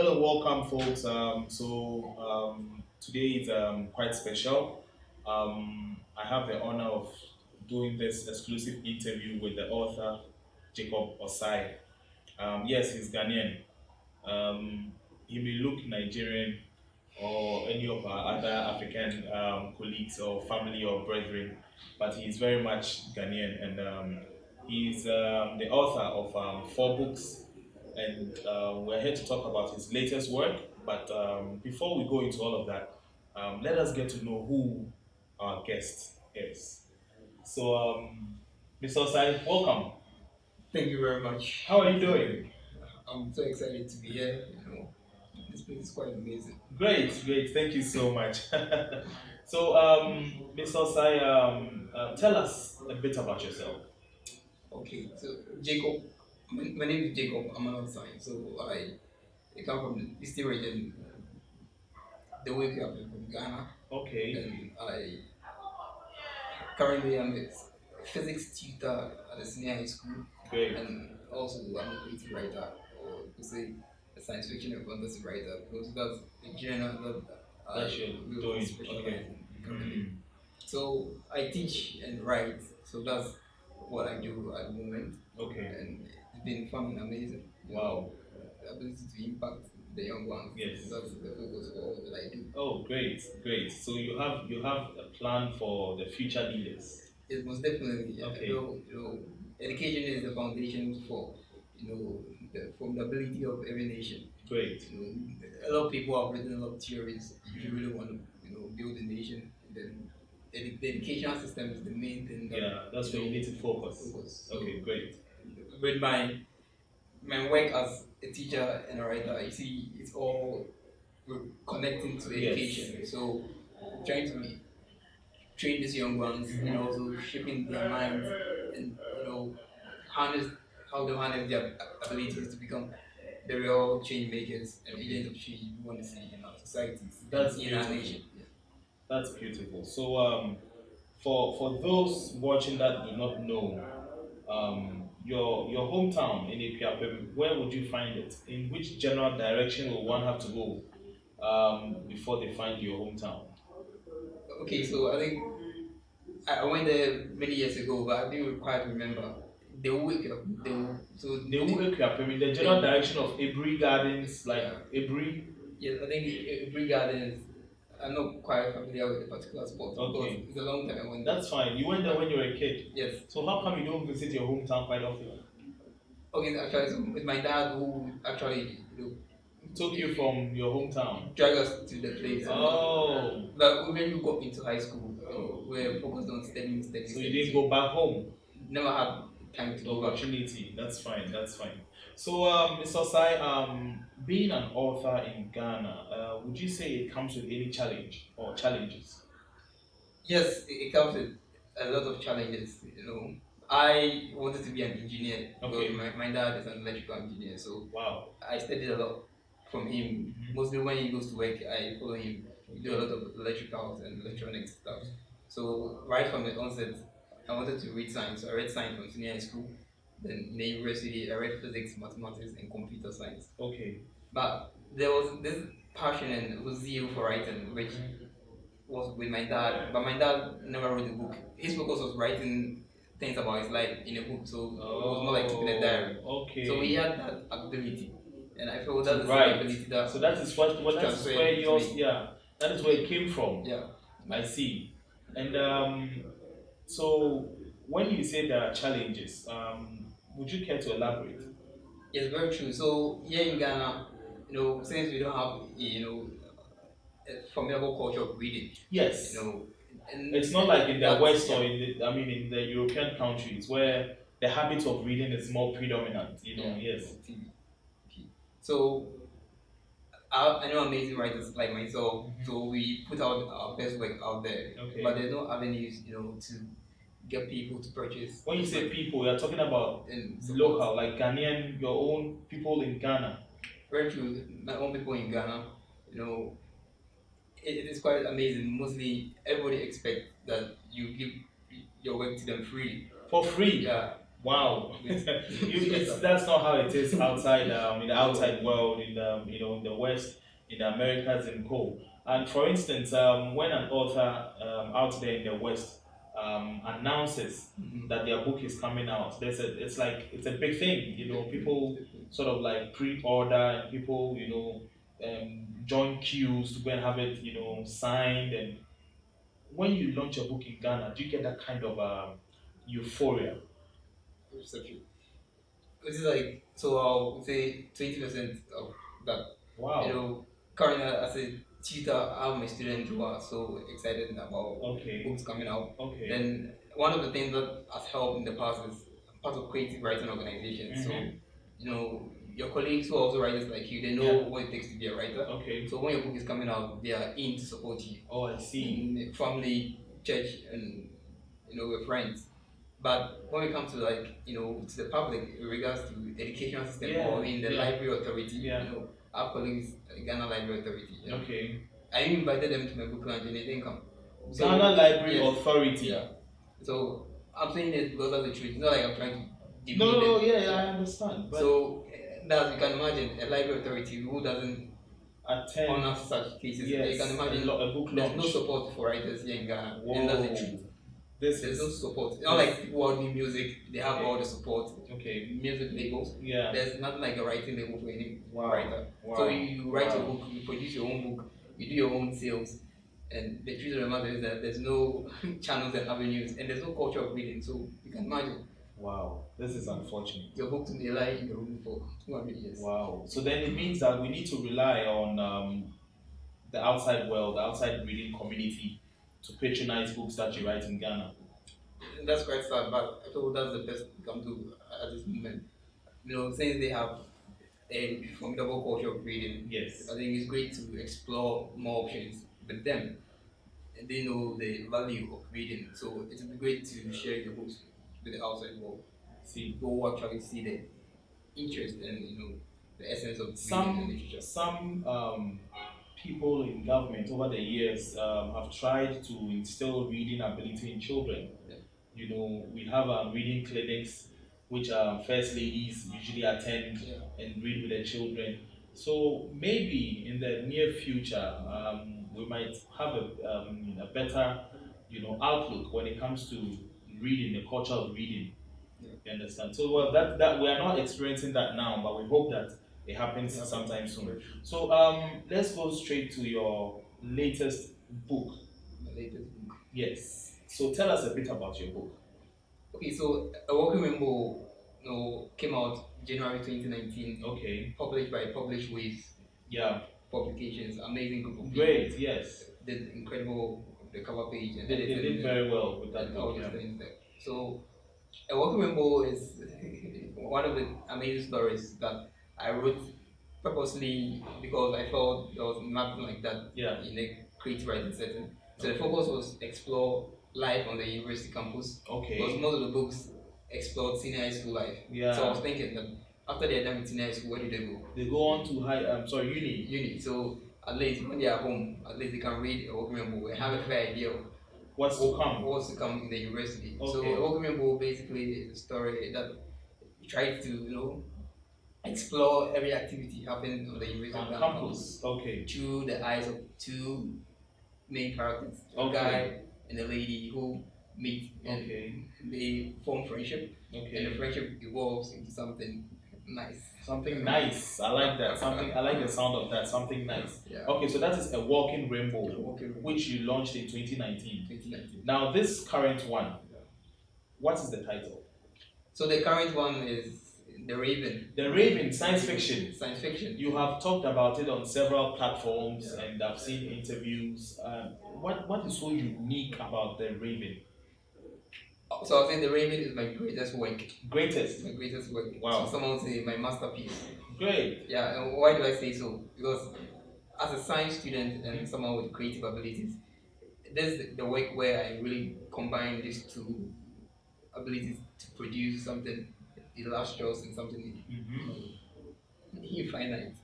Hello, welcome, folks. Today is quite special. I have the honor of doing this exclusive interview with the author, Jacob Osae. Yes, he's Ghanaian. He may look Nigerian or any of our other African colleagues or family or brethren, but he's very much Ghanaian, and he's the author of four books, and we're here to talk about his latest work. But before we go into all of that, let us get to know who our guest is. So, Mr. Osai, welcome. Thank you very much. How are you doing? I'm so excited to be here. This place is quite amazing. Great, great. Thank you so much. So, Mr. Osai, tell us a bit about yourself. Okay, so Jacob, my name is Jacob Amanor Osae. So I come from the Eastern region, the way we are from Ghana, Okay, and I currently am a physics tutor at a senior high school, great. and also I'm a creative writer, or to say a science fiction and fantasy writer, because that's the genre that That's I your really doing. specialize Okay. in. So I teach and write, so that's what I do at the moment, Okay. and it's been fun and amazing. Wow. The ability to impact the young ones. Yes. That's the focus for all that I do. Oh, great, great. So you have a plan for the future leaders. It's most definitely, Okay. education is the foundation for the formidability of every nation. Great. A lot of people have written a lot of theories. If you really want to, build a nation, then the educational system is the main thing. Yeah, that's where you need to focus. So Okay, great. with my work as a teacher and a writer, you see, it's all connecting to Yes. education. So trying to train these young ones and also shaping their minds and harness how they harness their abilities to become the real change makers and agents of change we want to see in our societies That's and in our beautiful. nation. Yeah. That's beautiful. So for those watching that do not know, your hometown in Ipiapem, where would you find it? In which general direction will one have to go before they find your hometown? Okay, so I think I went there many years ago, but I didn't quite remember. They will wake up. They will Ipiapem in the general direction of Ebri Gardens, like Yeah. Ebri. Yes, I think every garden is. I'm not quite familiar with the particular spot Okay. because it's a long time I went there. That's fine. You went there when you were a kid. Yes. So how come you don't visit your hometown quite often? Okay, actually, so with my dad who actually Took you from your hometown. drag us to the place. Oh, But when we got into high school, we were focused on studying. so you didn't go back home? Never had time to The go back. opportunity. That's fine. That's fine. So, Mr. Osai, being an author in Ghana, would you say it comes with any challenge or challenges? Yes, it comes with a lot of challenges. I wanted to be an engineer Okay. because my dad is an electrical engineer, so Wow. I studied a lot from him. Mhm. Mostly when he goes to work, I follow him. We do a lot of electricals and electronics stuff. So right from the onset, I wanted to read science. So I read science from senior high school. Then in the university, I read physics, mathematics, and computer science. Okay. But there was this passion and zeal for writing, which was with my dad. But my dad never wrote a book. His focus was writing things about his life in a book. So it was more like keeping a diary. Okay. So he had that ability, and I felt that is Right. the ability that. So that is what that is transferred where to yours, me. yeah, that is where it came from. Yeah. I see. And so when you say there are challenges, would you care to elaborate? Yes, very true. So here in Ghana, since we don't have a formidable culture of reading, Yes. and It's not like in the that's- West yeah. or in the European countries where the habit of reading is more predominant. Yeah. Yes. Okay. So I know amazing writers like myself, so we put out our best work out there. Okay. But there's no avenues, to get people to purchase. When you say people, you're talking about And local, like Ghanaian, your own people in Ghana. very true, my own people in Ghana, it is quite amazing. Mostly everybody expects that you give your work to them free. For free. Yeah, Wow, Yes, that's not how it is outside in the outside world in the in the West, in the Americas and co. And for instance, when an author out there in the West announces Mhm. that their book is coming out, it's like it's a big thing. People sort of like pre-order and people join queues to go and have it signed. And when you launch a book in Ghana, do you get that kind of euphoria? Reception. Which is like, so I'll say 20% of that. You Wow. know, currently as a tutor, I have my students who are so excited about Okay. books coming out. Okay. Then one of the things that has helped in the past is I'm part of creative writing organizations. So, Mhm. your colleagues who are also writers like you, they know Yeah. what it takes to be a writer. Okay. So when your book is coming out, they are in to support you. Oh, I see. In family, church, and with friends. But when it comes to to the public in regards to educational system Yeah. or in the Yeah. library authority, Yeah. our colleagues at the Ghana Library Authority. Okay. I invited them to my book launch and they didn't come. So Ghana Library yes, Authority. yeah. So I'm saying this because that's the truth. It's not like I'm trying to No, demean no, them. yeah, I understand. But So that's you can imagine a library authority who doesn't attend, honor such cases. yes, You can imagine a book there's launch. no support for writers here in Ghana, and that's the truth. Whoa. This There's no is support. It's not like people who do music, they have Okay. all the support. okay. Music labels. Yeah. There's nothing like a writing label for any Wow. writer. Wow. So you write Wow. your book, you produce your own book, you do your own sales, and the truth of the matter is that there's no channels and avenues, and there's no culture of reading. So you can imagine Wow. This is unfortunate. your book may lie in the room for 200 years. Wow. So then it means that we need to rely on the outside world, the outside reading community to patronize books that you write in Ghana. And that's quite sad, but I feel that's the best we can do at this moment. Since they have a formidable culture of reading, Yes. I think it's great to explore more options with them. And they know the value of reading, so it would be great to share your books with the outside world. See, People who actually see the interest and the essence of reading and some literature. people in government over the years have tried to instill reading ability in children. Yeah. We have reading clinics which first ladies usually attend Yeah. and read with their children. So maybe in the near future, we might have a better, outlook when it comes to reading, the culture of reading. Yeah. You understand? So well, that we are not experiencing that now, but we hope that it happens Yeah. sometime soon. So let's go straight to your latest book. My latest book. Yes. So tell us a bit about your book. Okay, so A Walking Rainbow, came out January 2019, Okay. published by Published Waves Yeah. Publications. Amazing group of people. Great. Yes. Did incredible the cover page and They did very well with that and all book. these Yeah. things there. So A Walking Rainbow is one of the amazing stories that I wrote purposely because I felt there was nothing like that Yeah. in a creative writing setting. So the focus was explore life on the university campus because Okay. most of the books explored senior high school life. Yeah. So I was thinking that after they're done with senior high school, where do they go? They go on to uni. Uni. So at least when they are home, at least they can read A Walking Rainbow and have a fair idea of What's to come? what's to come in the university. Okay. So A Walking Rainbow basically is a story that tries to explore every activity happening on the university On campus campus. Okay. through the eyes of two main characters, a Okay. guy and a lady who meet and Okay. they form friendship, and the Okay. friendship evolves into something nice. Something nice. I like that. I like the sound of that. Something nice. Yeah. Okay, so that is A Walking A Rainbow, Walking Rainbow, which you launched in 2019. 2019. Now, this current one, what is the title? So the current one is The Raven. The Raven, science fiction. Science fiction. You have talked about it on several platforms, Yeah. and I've seen interviews. What is so unique about The Raven? So I think The Raven is my greatest work. Greatest. My greatest work. Wow. So someone would say my masterpiece. Great. Yeah, and why do I say so? Because as a science student and someone with creative abilities, this is the work where I really combine these two abilities to produce something illustrious and something infinite.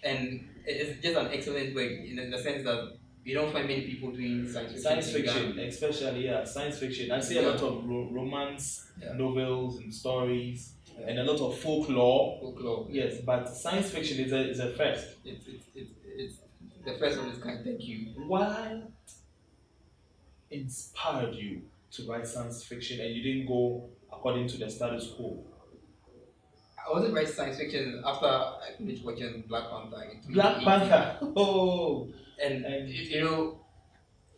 And it's just an excellent work in the sense that you don't find many people doing science fiction. Science in fiction, Ghana. especially, yeah, science fiction. I see a Yeah. lot of romance Yeah. novels and stories, Yeah. and a lot of folklore. Folklore. Yes, but science fiction is a first. It's the first of its kind. Thank you. What inspired you to write science fiction, and you didn't go according to the status quo? I wasn't writing science fiction after I finished watching Black Panther in Black 2018. Panther. Oh, And you know,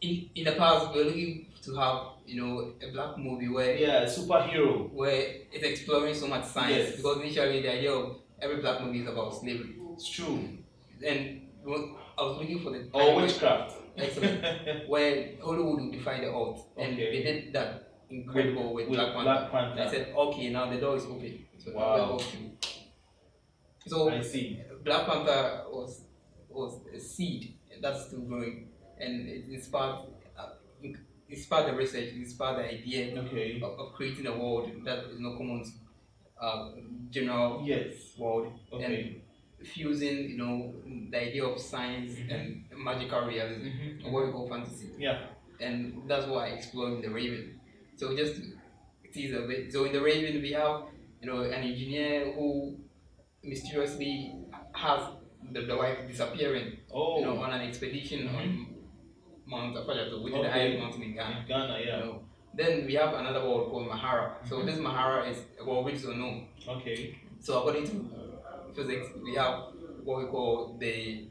in the past we were looking to have a black movie yeah, superhero. where it's exploring so much science, Yes. because initially the idea of every black movie is about slavery. It's true. And I was looking for the Or witchcraft. excellent where Hollywood would defy the odds, and Okay. they did that incredible with Black Panther. I said, okay, now the door is open. So Wow. So I see. Black Panther was a seed that's still growing, and it inspired the research, inspired the idea Okay. of creating a world that is not common to general Yes. world, Okay. and fusing the idea of science and magical realism, or what we call fantasy. Yeah. And that's what I explore in the Raven. So just to tease a bit. So in the Raven we have an engineer who mysteriously has the wife disappearing Oh. on an expedition on Mount Afalato, which is the Okay. highest mountain in Ghana. In Ghana, yeah. Then we have another world called Mahara. So this Mahara is a world which is unknown. Okay. So according to physics, we have what we call the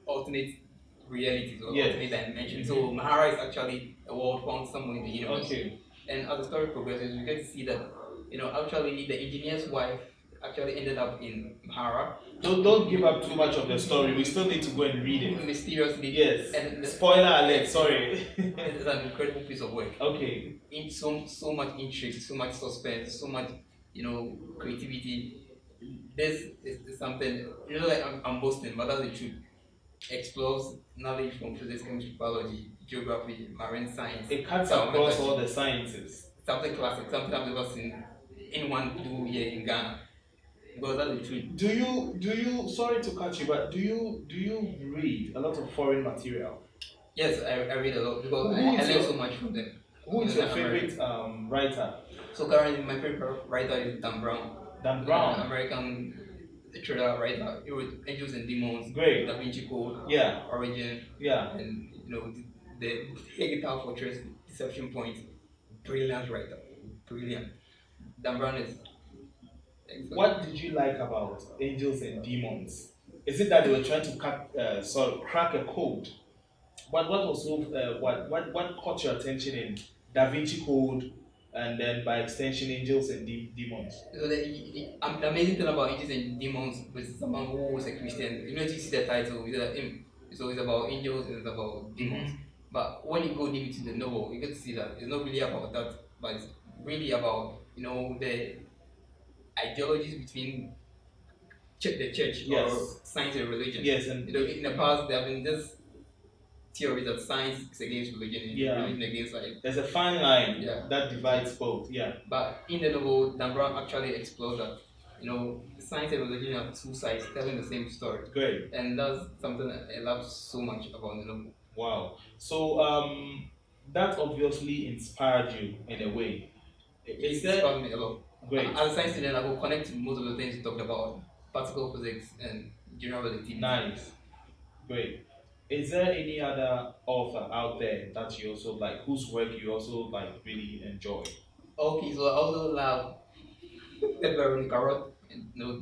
alternate realities or Yes. alternate dimensions. So Mahara is actually a world found somewhere in the universe. Okay. And as the story progresses, we get to see that actually the engineer's wife actually ended up in Mahara. Don't give up too much of the story. We still need to go and read it. Mysteriously. Yes. And Spoiler alert. Sorry. it's an incredible piece of work. Okay. In so much intrigue, so much suspense, so much creativity. This is something like I'm boasting, but that's the truth. Explores knowledge from physics, chemistry, biology, geography, marine science. It cuts across all the sciences. Something classic, something I've never seen anyone do here in Ghana. Because that's the truth. Do you sorry to cut you, but do you read a lot of foreign material? Yes, I read a lot because I learn so much from them. Who is your favorite writer? So currently my favorite writer is Dan Brown. Dan Brown. American thriller writer. He wrote Angels and Demons, Great. Da Vinci Code, Yeah. Origin, Yeah. and the Digital Fortress, Deception Point. Brilliant writer. Brilliant. Dan Brown is excellent. What did you like about Angels and Demons? Is it that they were trying to crack a code? What was so what caught your attention in Da Vinci Code, and then by extension Angels and Demons? So the amazing thing about Angels and Demons was someone who was a Christian. You see the title, so it's about angels and it's about demons. But when you go deep into the novel, you get to see that it's not really about that, but it's really about the ideologies between the church Yes. or science and religion. Yes, and In the past there have been this theory that science is against religion and Yeah. religion against science. there's a fine line Yeah. that divides both. Yeah. But in the novel, Dan Brown actually explores that science and religion are two sides telling the same story, Great. and that's something I love so much about the novel. Wow. So that obviously inspired you in a way. It Is there inspired me a lot. great? As a science student, I will connect to most of the things you talked about, particle physics and general relativity. Nice. Great. Is there any other author out there that you also like, whose work you also like really enjoy? Okay, so I also love Veronica Roth,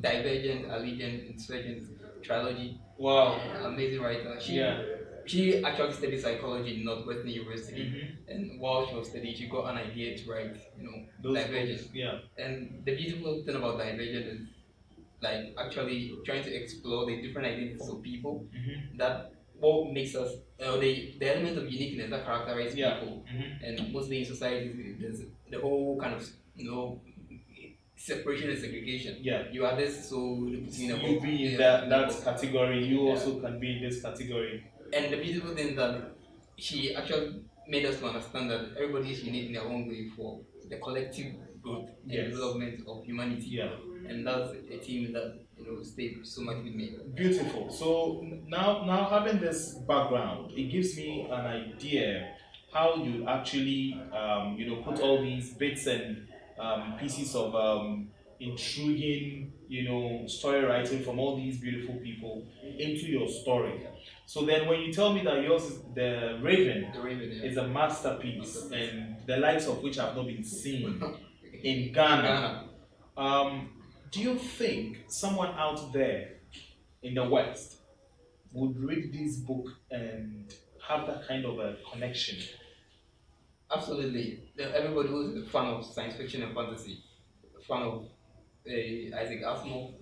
Divergent, Allegiant, Insurgent trilogy. Wow. Amazing writer. Yeah. She actually studied psychology in Northwestern University, Mm-hmm. and while she was studying, she got an idea to write, Those Divergent. books, yeah. And the beautiful thing about Divergent is, like, actually trying to explore the different identities of people. Mm-hmm. That what makes us, the element of uniqueness that characterizes Yeah. people. Mm-hmm. And mostly in society, there's the whole kind of, separation and segregation. Yeah. You are this, so you put you in a You box. be in Yeah, that category. You Yeah. also can be in this category. And the beautiful thing is that she actually made us to understand that everybody is unique in their own way for the collective growth and Yes. development of humanity. Yeah. And that's a team that stayed so much with me. Beautiful. So now having this background, it gives me an idea how you actually put all these bits and pieces of intriguing story writing from all these beautiful people into your story. So then when you tell me that yours is the Raven The Raven, yeah. is a masterpiece and the likes of which have not been seen in Ghana. Ghana, um, do you think someone out there in the West would read this book and have that kind of a connection? Absolutely. Everybody who's a fan of science fiction and fantasy, a fan of Isaac Asimov,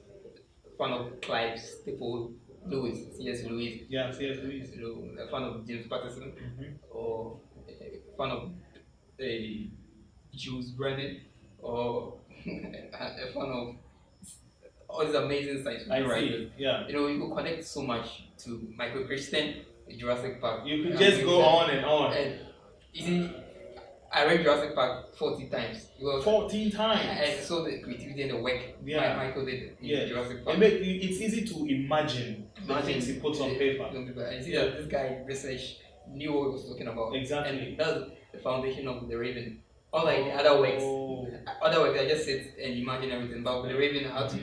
a fan of Clive Staple Lewis, C.S. Lewis, Yeah, C.S. Lewis. a fan of James Patterson, or a fan of Jules Brennan, or a fan of all these amazing science I fiction writers. see. Yeah. You could connect so much to Michael Crichton, Jurassic Park. You could just go on and on. And you see, I read Jurassic Park 40 times. 14 times. I saw the creativity and the work Michael did in Jurassic Park. It's easy to imagine the things he puts on paper. I see that this guy research knew what he was talking about. Exactly. And that's the foundation of the Raven. Unlike the other works, I just sit and imagine everything. But with the Raven, I had to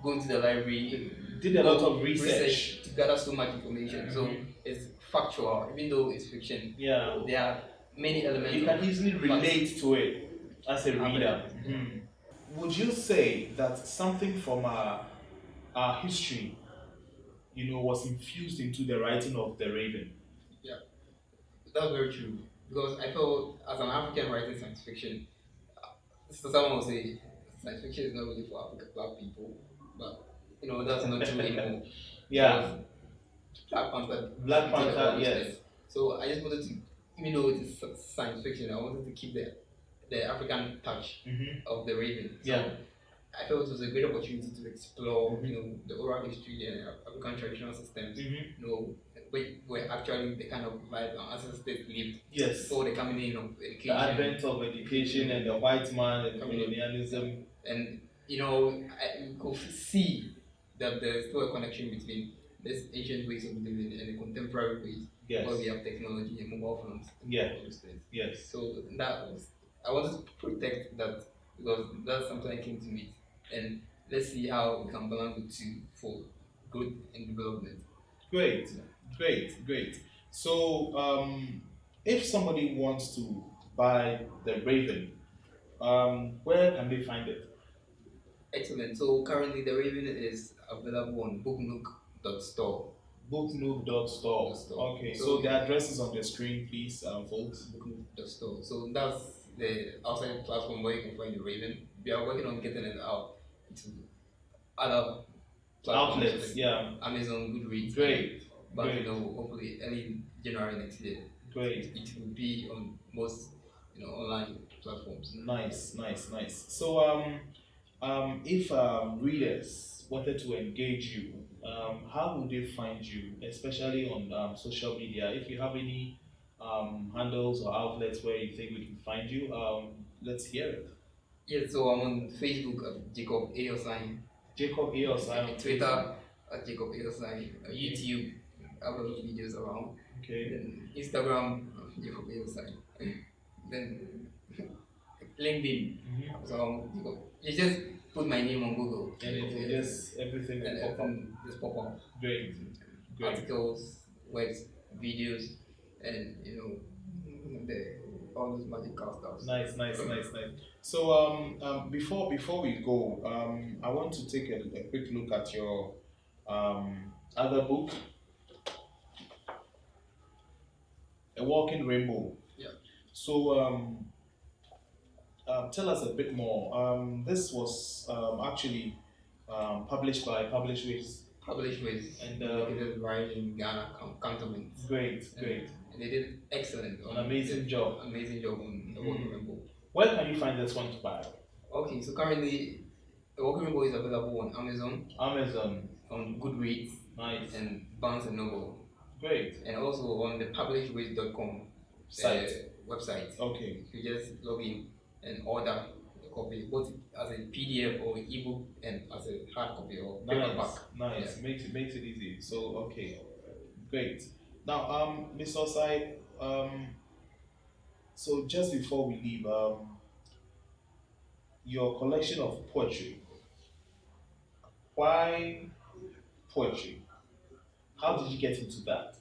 go into the library, Did a lot of research to gather so much information. So it's factual, even though it's fiction. Yeah. There are many elements. You can easily relate to it as a reader. Would you say that something from our history, was infused into the writing of the Raven? Yeah, that's very true. Because I felt as an African writing science fiction, so someone will say science fiction is not really for African black people, but that's not true anymore. Yeah. Black Panther, yes. So I just wanted to, even though it's science fiction, I wanted to keep the African touch of the Raven. So Yeah. I felt it was a great opportunity to explore, the oral history and African traditional systems. Which were actually the kind of life our ancestors lived Yes. before the coming in of education. The advent of education and the white man and colonialism. And I could see that there's still a connection between this ancient ways of living and the contemporary ways. Yes. Where we have technology and mobile phones. Yeah. Those things. Yes. So I wanted to protect that because that's something I came to meet. And let's see how we can balance the two for growth and development. Great. So, if somebody wants to buy the Raven, where can they find it? Excellent. So currently the Raven is available on booknook.store. Booknook.store. Okay. So the address is on the screen, please, folks. Booknook.store. So that's the outside platform where you can find the Raven. We are working on getting it out to other platforms Outlets. like Yeah. Amazon, Goodreads. Great. But hopefully early January next year. Great. It will be on most online platforms. Nice. So if readers wanted to engage you, how would they find you, especially on social media? If you have any handles or outlets where you think we can find you, let's hear it. Yeah, so I'm on Facebook at Jacob Amanor Osae. Jacob Amanor Osae. Twitter at Jacob Amanor Osae. YouTube, I have a lot of videos around. Okay. Then Instagram, Jacob Amanor Osae. Then LinkedIn. So you just put my name on Google And it just everything will and pop up. everything just pop up. Great. Articles, webs, videos, and all those magical stuff. Nice. So before we go, I want to take a quick look at your other book, A Walking Rainbow. Yeah. So tell us a bit more. This was actually published with. Published with And located right in Ghana, Cantonment. Great. And they did excellent. An amazing job. Amazing job on The Walking Rainbow. Where can you find this one to buy? Okay, so currently The Walking Rainbow is available on Amazon, on Goodreads, Nice. and Barnes and Noble, Great. and also on the publishways.com Site. website. Okay. You just log in and order the copy, both as a PDF or ebook and as a hard copy or paperback. Nice. Yeah. Makes it easy. So okay, great. Now, Mr. Osai, so just before we leave, your collection of poetry. Why poetry? How did you get into that?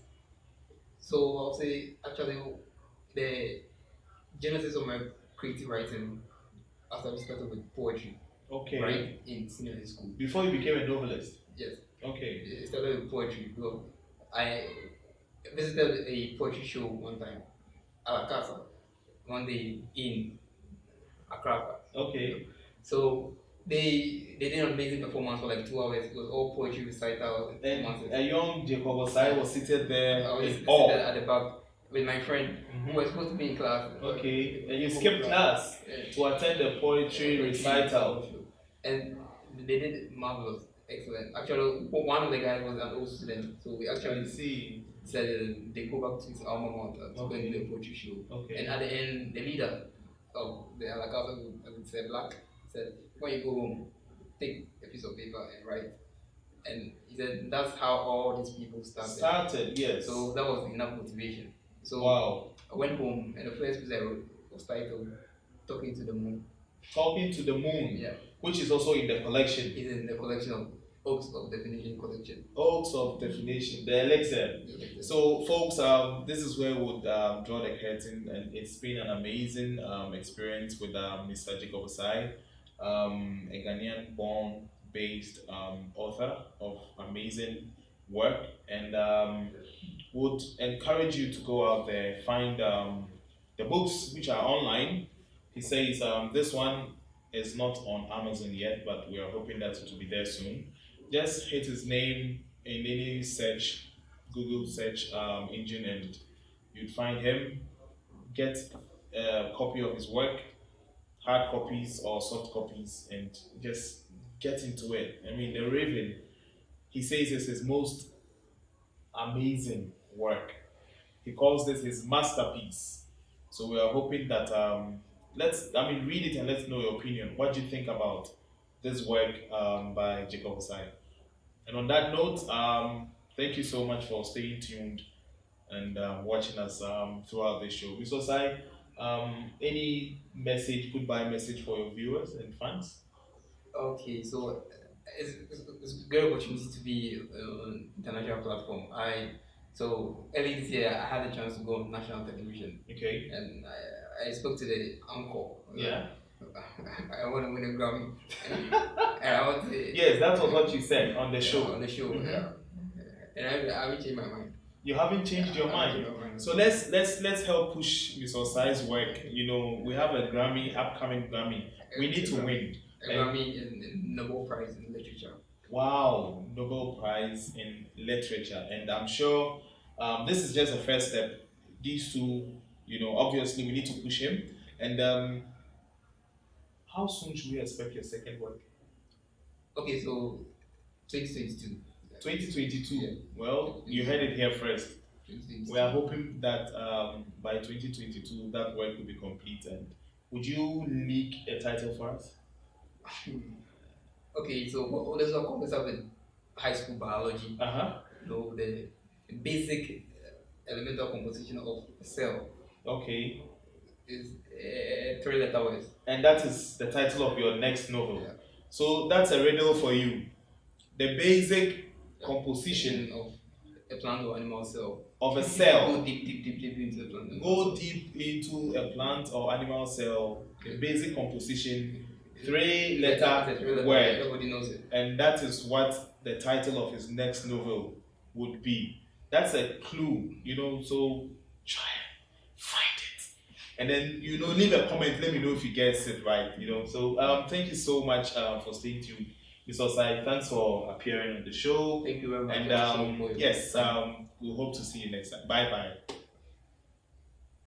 So I'll say actually the genesis of my creative writing after we started with poetry, Okay. right, in senior high school. Before you became a novelist. Yes, Okay. it started with poetry. Well, I visited a poetry show one time at La Casa one day in Accra. Okay. So they did an amazing performance for like 2 hours. It was all poetry recitals and And performances. a young Jacob Osai was seated there I was in seated awe. at the back with my friend who Mhm. was supposed to be in class. Okay. And you skipped class Yeah. to attend the poetry recital. And they did marvelous, excellent. Actually, one of the guys was an old student, so we I actually see. said they go back to his alma mater to go and do the poetry show. Okay. And at the end, the leader of the Alakasa, as it said, Black, said, when you go home, take a piece of paper and write. And he said that's how all these people started. Yes. So that was enough motivation. So Wow. I went home, and the first piece I wrote was titled "Talking to the Moon." Talking to the Moon, Yeah, which is also in the collection. it's in the collection of Oaks of Definition collection. Oaks of Definition, the Elixir. So, folks, this is where we would draw the curtain, and it's been an amazing experience with Mr. Jacob Amanor, a Ghanaian born based author of amazing work, and would encourage you to go out there, find the books which are online. He says this one is not on Amazon yet, but we are hoping that it will be there soon. Just hit his name in any search, Google search engine, and you'd find him. Get a copy of his work, hard copies or soft copies, and just get into it. I mean, The Raven, he says is his most amazing work. He calls this his masterpiece. So we are hoping that read it and let's know your opinion. What do you think about this work by Jacob Amanor? And on that note, thank you so much for staying tuned and watching us throughout this show. Mr. Osai, any message, goodbye message for your viewers and fans? Okay, so it's a great opportunity to be on international platform. Early this year I had the chance to go on national television, Okay. and I spoke to the uncle. Yeah. I want to win a Grammy, and I want to. Yes, that was what you said on the show. On the show, Mhm. yeah. And I haven't changed my mind. You haven't changed your I mind. haven't changed my mind. So let's help push Mr. Osai's work. You know, we have a Grammy, upcoming Grammy. We need to win. A Grammy and Nobel Prize in Literature. Wow, Nobel Prize in Literature, and I'm sure this is just a first step. These two, you know, obviously we need to push him. And how soon should we expect your second work? Okay, so 2022. 2022. Yeah. Well, you heard it here first. 2022. We are hoping that by 2022 that work will be complete. And would you leak a title for us? Okay, so let's not call this up with high school biology. You know, the basic elemental composition of a cell Okay. is 3 letter words. And that is the title of your next novel. Yeah. So that's a riddle for you. The basic composition of a plant or animal cell. of a cell. Go deep into the plant. Go deep into a plant or animal cell. The basic composition, 3 letter word. Everybody knows it. And that is what the title of his next novel would be. That's a clue, you know, so try and find it. And then, you know, leave a comment, let me know if you guess it right, you know. So thank you so much for staying tuned. Mr. Osai, thanks for appearing on the show. Thank you very much. And yes, we hope to see you next time. Bye bye.